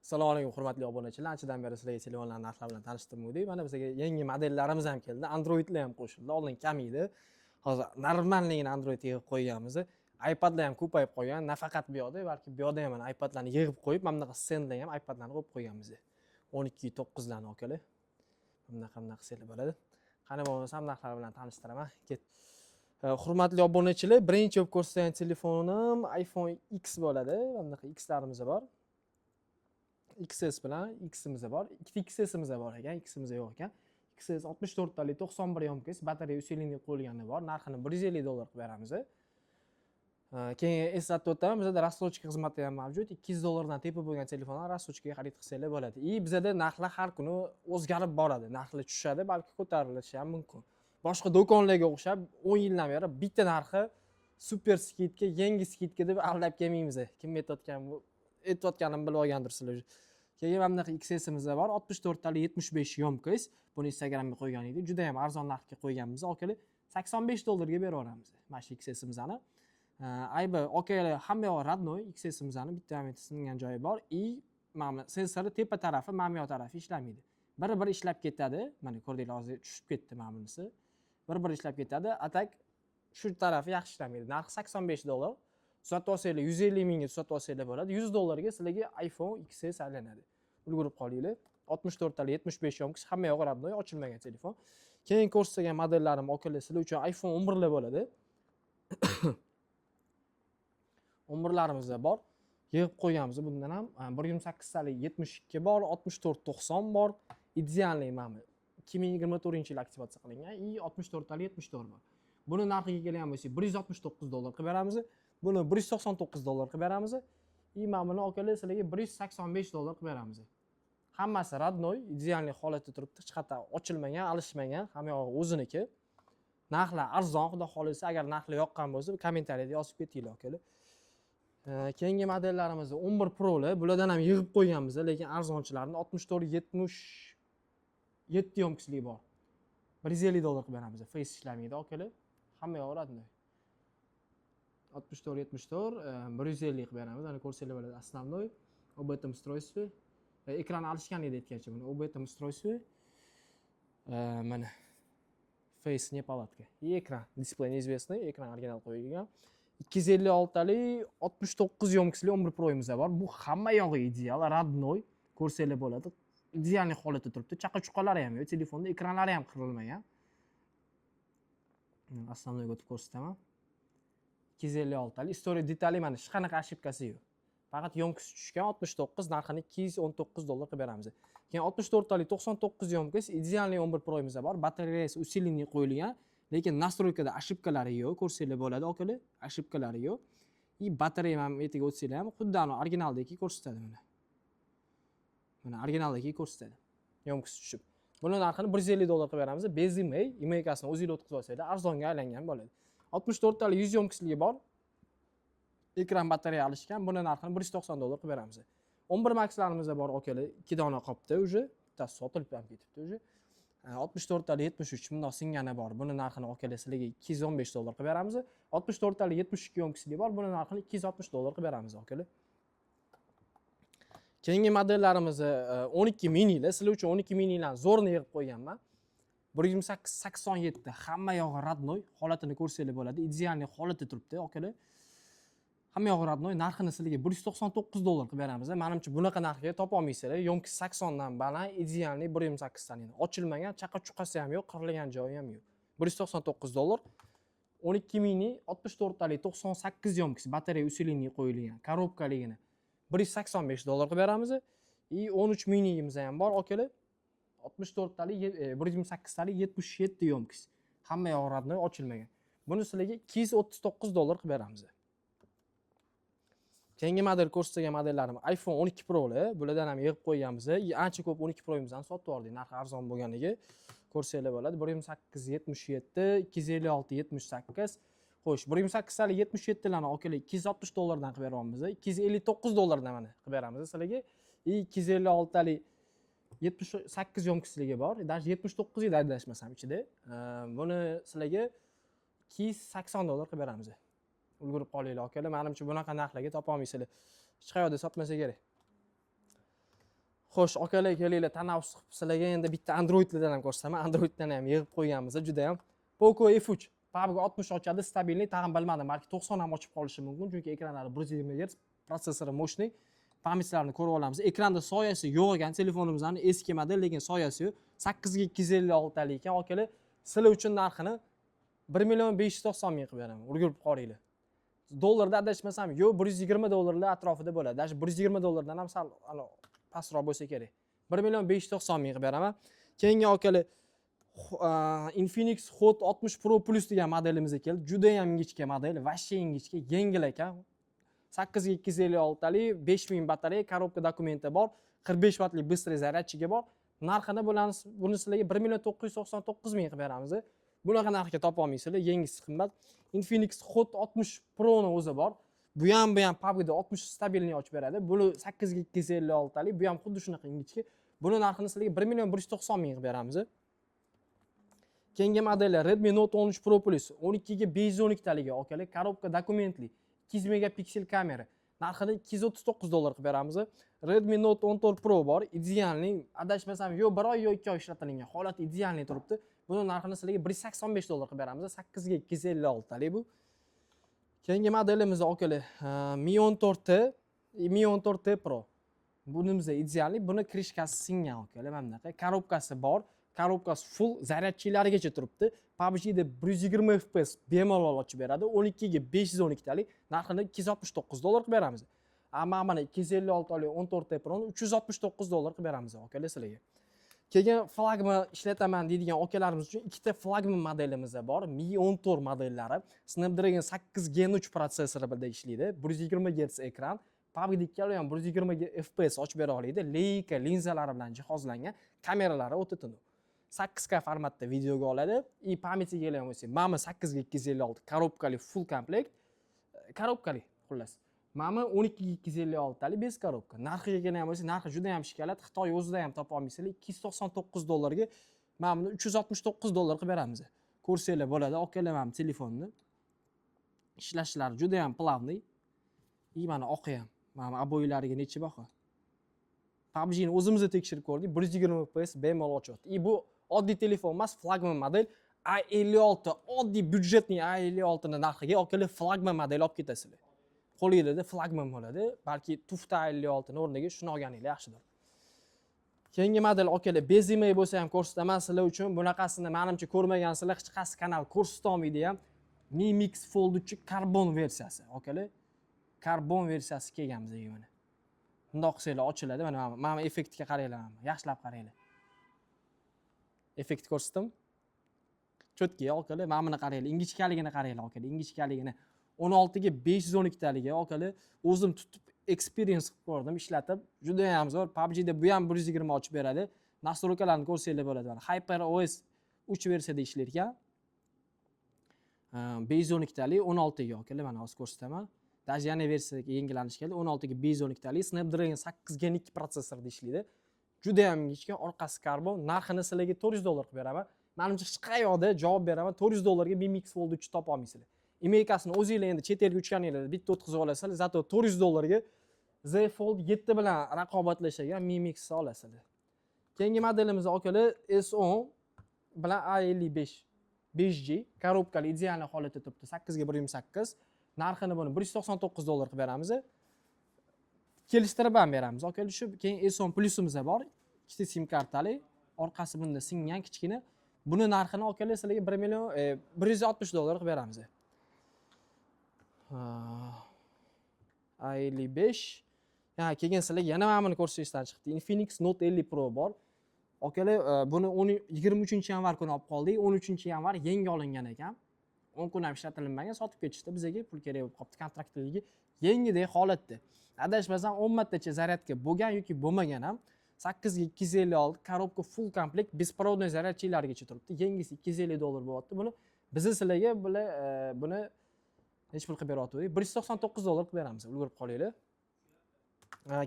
Assalomu alaykum hurmatli obunachilar. Anchadan beri sizlarga telefonlar narxlari bilan tanishtirmoqdik. Mana bizga yangi modellarimiz ham keldi. Androidlar ham qo'shildi. Oldin kam edi. Hozir normalligini Android yig'ib qo'yganmiz. iPadlar ham ko'payib qolgan. Nafaqat bu yoqda, balki bu yoqda ham mana iPadlarni yig'ib qo'yib, mana bunaqa stendlar ham iPadlarni qo'yib qo'yganmiz. 12.9 larni okalar. Bunaqa qilsalar bo'ladi. Qani bo'lmasa ham narxlar bilan tanishtiraman. Ket. Hurmatli obunachilar, birinchi olib ko'rsatgan telefonim iPhone X bo'ladi. Mana bunaqa X'larimiz bor. XS bilan X'imiz bor. Ikkita XS'imiz bor ekan, X'imiz yo'q ekan. XS 64 talik 91 yomkis, batareya usilinlik qo'yilgani bor. Narxini $150 qilib beramiz. Keyin eslatib o'taman, bizda rassrochka xizmati ham mavjud. $200 dan tepib bo'lgan telefonlar rassrochkaga xarid qilsanglar bo'ladi. Bizda narxlar har kuni o'zgarib boradi. Narxlar tushadi, balki ko'tarilishi ham mumkin. Boshqa do'konlarga o'xshab 10 yildan beri bitta narxi super skidka, yangi skidka deb aldab kelmaymiz. Kim aytayotganimni bilib olgandirsizlar. Keyin mana bunaqa XS'imiz bor. 64 talik 75 yomkis. Buni Instagramga qo'ygan edik. Juda ham arzon narxga qo'yganmiz. Okalar $85 ga beraveramiz. Mana shu XS'imizni. Aybi okalar hamma yoq radnoy XS'imizni bitta ham singan joyi bor. Mana sensori tepa tarafi, mana yoq tarafi ishlamaydi. Bir ishlab ketadi. Mana ko'rdinglar, hozir tushib ketdi mana bunisi. Bir ishlab ketadi. Atak shu tarafi yaxshi ishlamaydi. Narxi $85. Sotib olsanglar 150 mingga sotib olsanglar bo'ladi. $100 ga sizlarga iPhone XS aylanadi. Ulgurib qolinglar. 64 talik 75 yomkis, hamma yo'q radnoy, ochilmagan telefon. Keyin ko'rsatilgan modellarim okalar sizlar uchun iPhone 11 lar bo'ladi. 11 larimiz bor. Yig'ib qo'yganmiz bundan ham 128 talik 72 bor, 64 90 bor. Idealniy mana 2024-yil aktivatsiya qilingan 64 talik 74 bor. Buni narxiga kelgan bo'lsa $169 qilib beramiz. Buni $199 qilib beramiz. Mana buni okalar sizlarga $185 qilib beramiz. Hammasi radnoy, idealniy holatda turibdi. Hech qayerda ochilmagan, alishmagan, hamma yo'q o'ziniki. Narxlar arzon, xudo xolisa, agar narxlar yoqqan bo'lsa, kommentariyada yozib ketinglar okalar. Keyingi modellarimiz 11 Pro lar. Bulardan ham yig'ib qo'yganmiz, lekin arzonchilarni 64 77 yomkislik bor. $150 qilib beramiz. Face ishlamaydi okalar. Hamma yo'q radnoy. 64 74 150 qilib beramiz. Ana ko'rsanglar bo'ladi, основной об этом устройстве. Ekran alishgan edi aytgancha buni. Об этом устройстве. Mana face nepalatка. Ekran, displey неизвестный, ekran original qo'yilgan. 256 talik 69 yomkisli 11 Pro'imiz bor. Bu hamma yog'i ideal, radnoy. Ko'rsanglar bo'ladi. Idealniy holatda turibdi. Chaqa-chuqalari ham yo'q, telefonda ekranlari ham qirilmagan. Основной o'tib ko'rsataman. 256 talik. Story detali mana hech qanaqa ошибкасы yo'q. Faqat yomkis tushgan 69, narxini $219 qilib beramiz. Keyin 64 talik 99 yomkis, idealniy 11 Pro'imiz bor. Batareyasi usilinlik qo'yilgan, lekin nastroykada ошибкалari yo'q. Ko'rsanglar bo'ladi okalar, ошибкалari yo'q. Batareya ham etiga o'tsanglar ham xuddi originaldagi ko'rsatadi mana. Mana originaldagi ko'rsatadi. Yomkis tushib. Buni narxini $150 qilib beramiz. Bez emaykasini o'zingizlar o'tkazib olsanglar arzonga aylangan bo'ladi. 64 talik 100 yomkisligi bor. Ekran batareya alishgan. Buni narxini $190 qilib beramiz. 11 Max'larimiz bor okalar. 2 dona qolibdi уже. Bittasi sotilib ham ketibdi уже. 64 talik 73 bundoq singani bor. Buni narxini okalar sizlarga $215 qilib beramiz. 64 talik 72 yomkisligi bor. Buni narxini $260 qilib beramiz okalar. Keyingi modellarimiz 12 mini lar. Sizlar uchun 12 mini larni zo'rni yig'ib qo'yganman. 128 87 hamma yog'i radnoy. Holatini ko'rsanglar bo'ladi. Idealniy holatda turibdi okalar. Hamma yo'q radnoy. Narxini sizlarga $199 qilib beramiz. Menimcha bunaqa narxga topa olmaysizlar. Yomkis 80 dan baland, idealniy 128 dan edi. Ochilmagan, chaqa-chuqasi ham yo'q, qirilgan joyi ham yo'q. $199. 12 mini 64 talik 98 yomkis, batareya usilinlik qo'yilgan, korobkaligini $185 qilib beramiz. 13 minimiz ham bor okalar. 64 talik 128 talik 77 yomkis. Hamma yo'q radnoy, ochilmagan. Buni sizlarga $239 qilib beramiz. Keyingi model ko'rsatilgan modellarim iPhone 12 Pro lar. Bulardan ham yig'ib qo'yganmiz. Ancha ko'p 12 Pro'imizni sotib oldik. Narxi arzon bo'lganligi ko'rsanglar bo'ladi. 128 77, 256 78. Xo'sh, 128 talik 77 larni okalar $260 dan qilib beryapmiz. $259 dan mana qilib beramiz sizlarga. 256 talik 78 yomkisligi bor. Даже 79 edi adashmasam ichida. Buni sizlarga $280 qilib beramiz. Ulgurib qolinglar okalar. Menimcha bunaqa narxlarga topa olmaysizlar. Hech qayerda sotmasa kerak. Xo'sh, akalar kelinglar, tanaffus qilib sizlarga endi bitta Androidlardan ham ko'rsataman. Androiddan ham yig'ib qo'yganmiz, juda ham. Poco F3 PUBG 60 ochadi, stabilniy, tag'in bilmadim, balki 90 ham ochib qolishi mumkin, chunki ekranlari 120 Hz, protsessori mo'shniy. Pamitlarini ko'rib olamiz. Ekranda soyasi yo'q ekan, telefonimizning eski model, lekin soyasi yo'q. 8 ga 256 talik ekan, akalar. Sizlar uchun narxini 1.590.000 qilib beraman. Urgurib qoringlar. Dollarda adashmasam, yo'q, $120 atrofida bo'ladi. Dash $120 ham sal pastroq bo'lsa kerak. 1.590.000 qilib beraman. Keyingi akalar Infinix Hot 60 Pro Plus degan modelimizga keldi. Juda ham ingichka model, vashshe ingichka, yengil ekan. 8 ga 256 talik, 5000 batareya, korobka dokumenti bor, 45 vatlik быстрый zaryadchiga bor. Narxini buni sizlarga 1.999.000 qilib beramiz. Bunaqa narxga topa olmaysizlar, yengisi qimmat. Infinix Hot 60 Pro ni o'zi bor. Bu ham PUBG da 60 stabilniy ochib beradi. Buni 8 ga 256 talik, bu ham xuddi shunaqa ingichka. Buni narxini sizlarga 1.190.000 qilib beramiz. Keyingi modellar Redmi Note 13 Pro Plus 12 ga 512 taligi, akalar, korobka dokumentli, 200 megapiksel kamera. Narxini $239 qilib beramiz. Redmi Note 14 Pro bor, idealniy, adashmasam, yo'q 1 oy yo'q 2 oy ishlatilgan, holati idealniy turibdi. Buni narxini sizlarga $185 qilib beramiz. 8 ga 256 talik bu. Keyingi modelimiz akalar Mi 14T, Mi 14T Pro. Bunimiz idealniy, buni krishkasi singan akalar, mana bunaqa. Korobkasi bor. Korobkasi full zaryadchilarigacha turibdi. PUBG da 120 FPS bemalol ochib beradi. 12 ga 512 talik, narxini $269 qilib beramiz. Mana 256 talik 14 T Pro ni $369 qilib beramiz akalar sizlarga. Keyin flagman ishlataman deydigan akalarimiz uchun ikkita flagman modelimiz bor. Mi 14 modellari. Snapdragon 8 Gen 3 protsessori bilan ishlaydi. 120 Hz ekran. PUBG ikkala ham 120 FPS ochib bera oladi. Leica linzalari bilan jihozlangan, kameralari o'ta tiniq. 8K formatda videoga oladi. Pamyatiga ham bo'lsa, mana 8 ga 256 korobkali full komplekt. Korobkali xullas. Mana 12 ga 256 talik bez korobka. Narxiga kelgan bo'lsa, narxi juda ham shikalat. Xitoy o'zida ham topa olmaysizlar. $299 ga mana buni $369 qilib beramiz. Ko'rsanglar bo'ladi. Okalar ham telefonni. Ishlashlari juda ham plavniy. Mana oqi ham. Mana aboylariga necha baho. PUBG ni o'zimizda tekshirib ko'rdik. 120 FPS bemalol ochyapti. Bu oddiy telefon emas, flagman model. A56 oddiy byudjetli A56 ni narxiga akalar flagman model olib ketasizlar. Qo'lingizda flagman bo'ladi. Balki tufta A56 ni o'rniga shuni olganinglar yaxshidir. Keyingi model akalar bezimay bo'lsa ham ko'rsataman sizlar uchun. Bunaqasini menimcha ko'rmagansizlar, hech qaysi kanal ko'rsata olmaydi ham. Mi Mix Fold 3 karbon versiyasi. Akalar karbon versiyasi kelgan bizga mana. Bundoq qilsanglar ochiladi. Mana effektga qaranglar, yaxshilab qaranglar. Effekt ko'rsatdim. Chotki akalar, mana buni qaranglar. Ingichkaligini qaranglar akalar. Ingichkaligini 16 ga 512 taligi akalar. O'zim tutib experience qilib ko'rdim, ishlatib. Juda ham zo'r. PUBG da bu ham 120 ochib beradi. Nastroykalarni ko'rsanglar bo'ladi. HyperOS 3 versiyada ishlar ekan. 512 talik 16 ga akalar, mana hozir ko'rsataman. Даже yana versiyaga yangilanish keldi. 16 ga 512 talik Snapdragon 8 Gen 2 protsessorida ishlaydi. Juda ham ingichka, orqasi karbon. Narxini sizlarga $400 qilib beraman. Menimcha hech qayoqda javob beraman. $400 ga Mi Mix Fold 3 topa olmaysizlar. Emailkasini o'zingizlar endi chet elga uchganinglarda bitta o'tkazib olasizlar. Zato $400 ga Z Fold 7 bilan raqobatlashgan Mi Mix olasizlar. Keyingi modelimiz akalar S10 bilan A55 5G korobkali ideal holatda turibdi. 8 ga 128. Narxini buni $199 qilib beramiz. Kelishtirib ham beramiz. Akalar shu keyin S10 Plusimiz bor. Ikkita sim kartali, orqasi bunda singan kichkina. Buni narxini akalar sizlarga $1.160 qilib beramiz. A55. Keyin sizlarga yana mana buni ko'rsatishdan chiqdi. Infinix Note 50 Pro bor. Akalar buni 23-yanvar kuni olib qoldik. 13-yanvar yangi olingan ekan. 10 kun ham ishlatilmagan, sotib ketishdi. Bizga pul kerak bo'lib qoldi, kontraktligi yangidek holatda. Adashmasam 10 martacha zaryadka bo'lgan yoki bo'lmagan ham 8 ga 256 korobka full komplekt беспроводной zaryadchilarigacha turibdi. Yangisi $250 bo'lyapti. Buni biz sizlarga buni nech pul qilib beryapti? $199 qilib beramiz. Ulgurib qolinglar.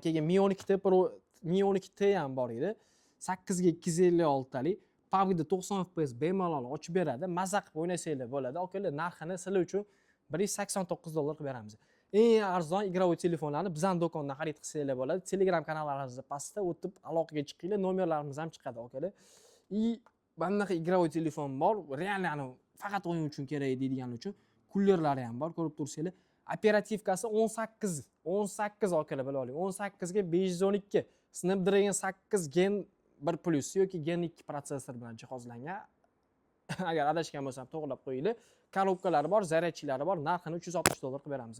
Keyin Mi 12T Pro, Mi 12T ham bor edi. 8 ga 256 talik. PUBG da 90 FPS bemalol ochib beradi. Maza qilib o'ynasanglar bo'ladi. Akalar, narxini sizlar uchun $189 qilib beramiz. eng arzon игровой telefonlarni bizning do'kondan xarid qilsanglar bo'ladi. Telegram kanallarimizda pastda o'tib aloqaga chiqinglar, nomerlarimiz ham chiqadi, okalar. И bunaqa игровой telefon bor, reально faqat o'yin uchun kerak deydiganlar uchun kullerlari ham bor, ko'rib turibsizlar. Operativkasi 18 okalar bilib oling. 18 ga 512 Snapdragon 8 Gen 1 Plus yoki Gen 2 protsessor bilan jihozlangan. Agar adashgan bo'lsam to'g'rilab qo'yinglar. Korobkalari bor, zaryadchilari bor. Narxini $360 qilib beramiz.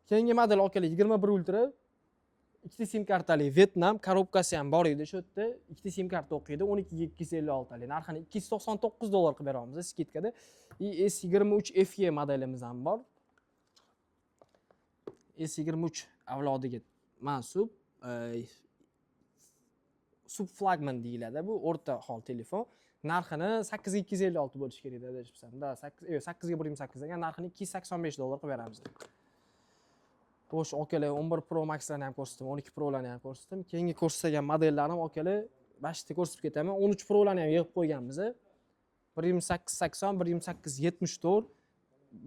Keyingi model okalar 21 Ultra. Ikkita sim kartali Vietnam, korobkasi ham bor edi shu yerda. Ikkita sim karta o'qiydi, 12 ga 256 talik. Narxini $299 qilib beramiz skidkada. S23 FE modelimiz ham bor. S23 avlodiga mansub subflagman deyiladi. Bu o'rta hol telefon. Narxini 8 ga 256 bo'lishi kerak edi adashmasam. Da 8 ga 128 degan narxini $285 qilib beramiz. Xo'sh, okalar 11 Pro Max'larni ham ko'rsatdim, 12 Pro'larni ham ko'rsatdim. Keyingi ko'rsatilgan modellarim okalar bashta ko'rsatib ketaman. 13 Pro'larni ham yig'ib qo'yganmiz. 12880, 12874.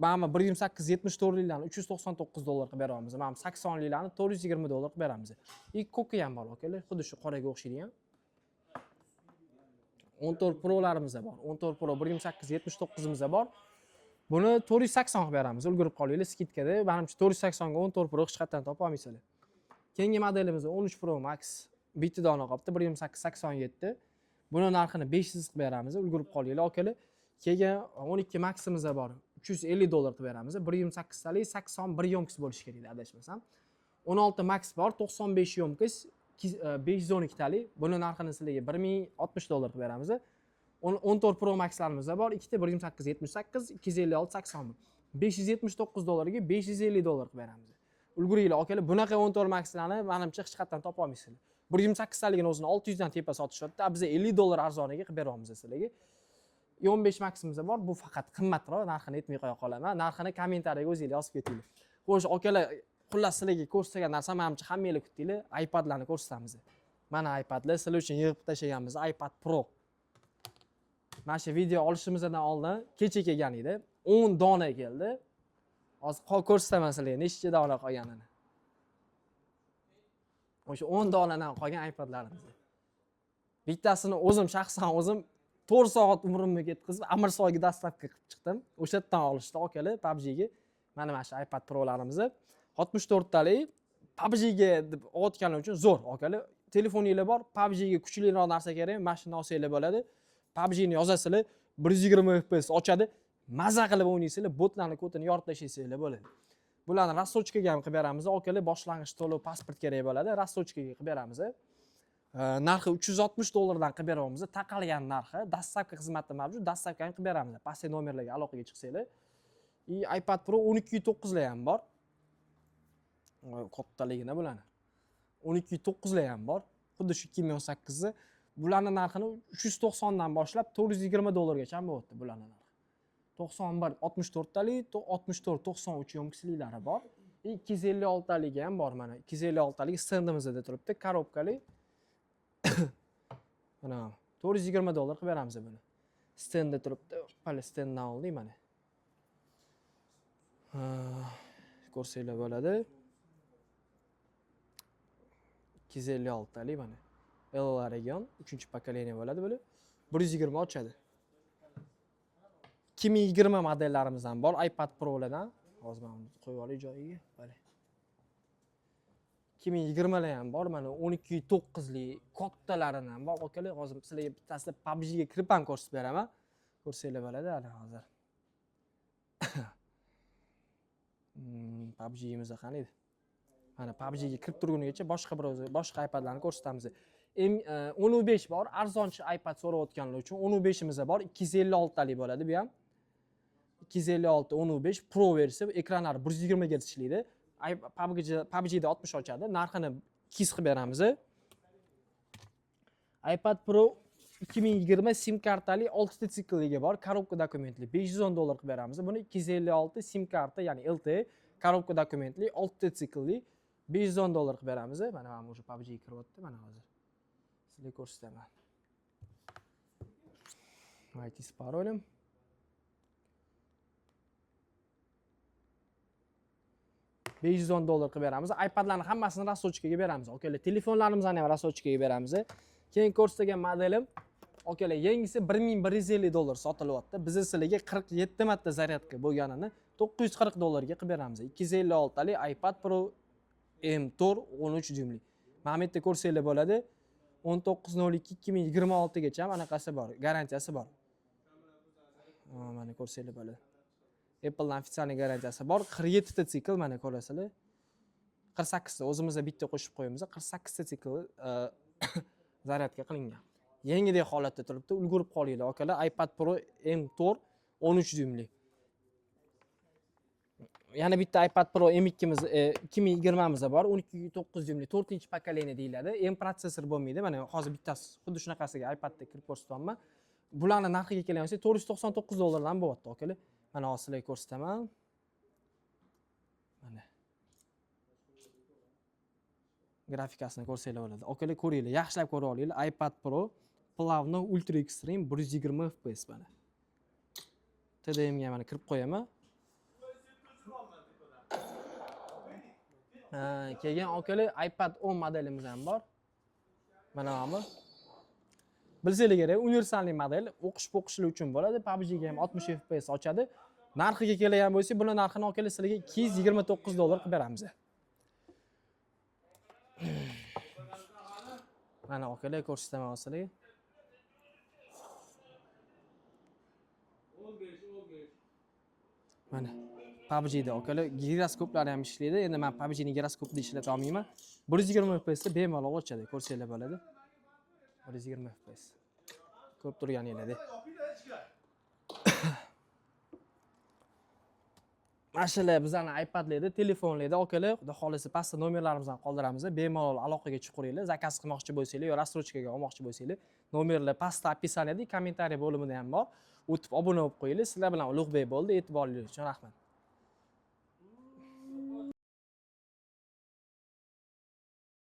Mana 12874liklarni $399 qilib beramiz. Mana 80liklarni $420 qilib beramiz. Ko'ki ham bor okalar, xuddi shu qoraga o'xshaydigan. 14 Pro'larimiz bor. 14 Pro 12879imiz bor. Buni 480 qilib beramiz. Ulgurib qolinglar skidkada. Menimcha 480 ga 14 Pro hech qayerdan topa olmaysizlar. Keyingi modelimiz 13 Pro Max bitta dona qolibdi 12887. Buni narxini 500 qilib beramiz. Ulgurib qolinglar okalar. Keyin 12 Maximiz bor. $350 qilib beramiz. 128 talik 81 yomkis bo'lishi kerak adashmasam. 16 Max bor, 95 yomkis, 512 talik. Buni narxini sizlarga $1060 qilib beramiz. 14 Pro Max'larimiz bor. Ikkita 12878, 256, 80. $579 ga $550 qilib beramiz. Ulguringlar okalar, bunaqa 14 Max'larni menimcha hech qayerdan topa olmaysizlar. 128 taligini o'zini 600 dan tepa sotishyapti. Biz $50 arzoniga qilib beryapmiz sizlarga. 15 Max'imiz bor. Bu faqat qimmatroq, narxini aytmay qo'ya qolaman. Narxini kommentariyaga o'zingizlar yozib ketinglar. Xo'sh, okalar, xullas sizlarga ko'rsatilgan narsa menimcha hammanglar kutdinglar. iPadlarni ko'rsatamiz. Mana iPadlar sizlar uchun yig'ib tashlaganmiz. iPad Pro. Mana shu video olishimizdan oldin kecha kelgan edi. 10 dona keldi. Hozir ko'rsataman sizlarga nechta dona qolganini. O'sha 10 donadan qolgan iPadlarimiz. Bittasini o'zim shaxsan 4 soat umrimni ketkazib, Amirsoyga dastavka qilib chiqdim. O'sha yerdan olishdi okalar PUBG ga. Mana shu iPad Pro'larimiz 64 talik PUBG ga deb o'tganlar uchun zo'r okalar. Telefoninglar bor, PUBG ga kuchliroq narsa kerak, mana shuni olsanglar bo'ladi. PUBG ni yozasizlar, 120 FPS ochadi, maza qilib o'ynaysizlar, botlarning kodini yoritib tashlaysizlar bo'ladi. Bularni rastochkaga ham qilib beramiz. Okalar boshlang'ich to'lov pasport kerak bo'ladi, rastochkaga qilib beramiz. Narxi $360 dan qilib beramiz. Taqalgan narxi, dastavka xizmati mavjud, dastavkani qilib beramiz. Pastdagi nomerlarga aloqaga chiqsanglar. iPad Pro 12.9 lar ham bor. Kattaligina bularni. 12.9 lar ham bor. Xuddi shu 2018 ni. Bularning narxini 390 dan boshlab $420 gacha bo'lyapti bularning narxi. 91 64 talik, 64 93 yomkisliklari bor. 256 taligi ham bor mana. 256 talik stendimizda turibdi, korobkali. Mana $420 qilib beramiz buni. Stendda turibdi. Hali stenddan oldik mana. Ko'rsanglar bo'ladi. 256 talik mana. L-Region 3-pokoleniya bo'ladi bular. 120 ochadi. 2020 modellarimiz ham bor, iPad Pro'lardan. Hozir men qo'yib olay joyiga. Mana. 2020 lar ham bor, mana 12.9 lik kattalaridan ham bor. Okalar, hozir sizlarga bittasida PUBG ga kirib ham ko'rsatib beraman. Ko'rsanglar bo'ladi hali hozir. PUBG imiz qani edi? Mana PUBG ga kirib turgunigacha boshqa iPadlarni ko'rsatamiz. 15 bor, arzonchi iPad so'rayotganlar uchun 15 imiz bor, 256 talik bo'ladi bu ham. 256 15 Pro versiya, ekranlari 120 Hz ishlaydi. PUBG da 60 ochadi. Narxini 200 qilib beramiz. iPad Pro 2020 sim kartali 6 ta sikliga bor, korobka dokumentli $510 qilib beramiz. Buni 256 sim karta, ya'ni LTE, korobka dokumentli 6 ta sikli $510 qilib beramiz. Mana men o'sha PUBG ga kiryapti, mana hozir. Sizlarga ko'rsataman. Aytisiz parolim. $510 qilib beramiz. iPadlarni hammasini rasochkaga beramiz. Okalar, telefonlarimizni ham rasochkaga beramiz. Keyin ko'rsatilgan modelim okalar, yangisi $1150 sotilyapti. Biz sizlarga 47 marta zaryadka bo'lganini $940 ga qilib beramiz. 256 talik iPad Pro M4 13 dyumli. Mana bu yerda ko'rsanglar bo'ladi. 19.02.2026 gacha anaqasi bor, garantiyasi bor. Mana ko'rsanglar bo'ladi. Apple ofitsial garantiyasi bor. 47 ta sikl mana ko'rasizlar. 48 ta o'zimizda bitta qo'shib qo'yamiz. 48 ta sikl zaryadka qilingan. Yangidek holatda turibdi. Ulgurib qolinglar akalar. iPad Pro M4 13 dyumli. Yana bitta iPad Pro M2 miz 2020 mizda bor. 12.9 dyumli 4-pokoleniya deyiladi. M protsessor bo'lmaydi. Mana hozir bittasi xuddi shunaqasiga iPadda kirib ko'rsatyapman. Bularning narxiga kelgansa $499 dan bo'lyapti akalar. Mana hozir sizlarga ko'rsataman. Mana. Grafikasini ko'rsanglar bo'ladi. Akalar ko'ringlar, yaxshilab ko'rib olinglar. iPad Pro Plavno Ultra Extreme 120 FPS mana. TDMga mana kirib qo'yaman. Keyin akalar iPad 10 modelimiz ham bor. Mana bu. Bilsanglar kerak, universalniy model, o'qish-po'qishlar uchun bo'ladi. PUBG ga ham 60 FPS ochadi. Narxiga kelgan bo'lsa, buni narxini akalar sizlarga $229 qilib beramiz. Mana akalar ko'rsataman sizlarga. Mana PUBG da akalar giroskoplar ham ishlaydi. Endi men PUBG ning giroskopini ishlata olmayman. 120 FPS da bemalol ochadi, ko'rsanglar bo'ladi. 120 FPS. Ko'rib turganinglarda. Mashalar bizlarning iPadlarda, telefonlarda akalar, xudo xolisa pastda nomerlarimizni qoldiramiz. Bemalol aloqaga chiqaringlar. Zakaz qilmoqchi bo'lsanglar yo rassrochkaga olmoqchi bo'lsanglar, nomerlar pastda opisiyaniyada, kommentariy bo'limida ham bor. O'tib obuna bo'lib qo'yinglar. Sizlar bilan Ulug'bek bo'ldi. E'tiboringiz uchun rahmat.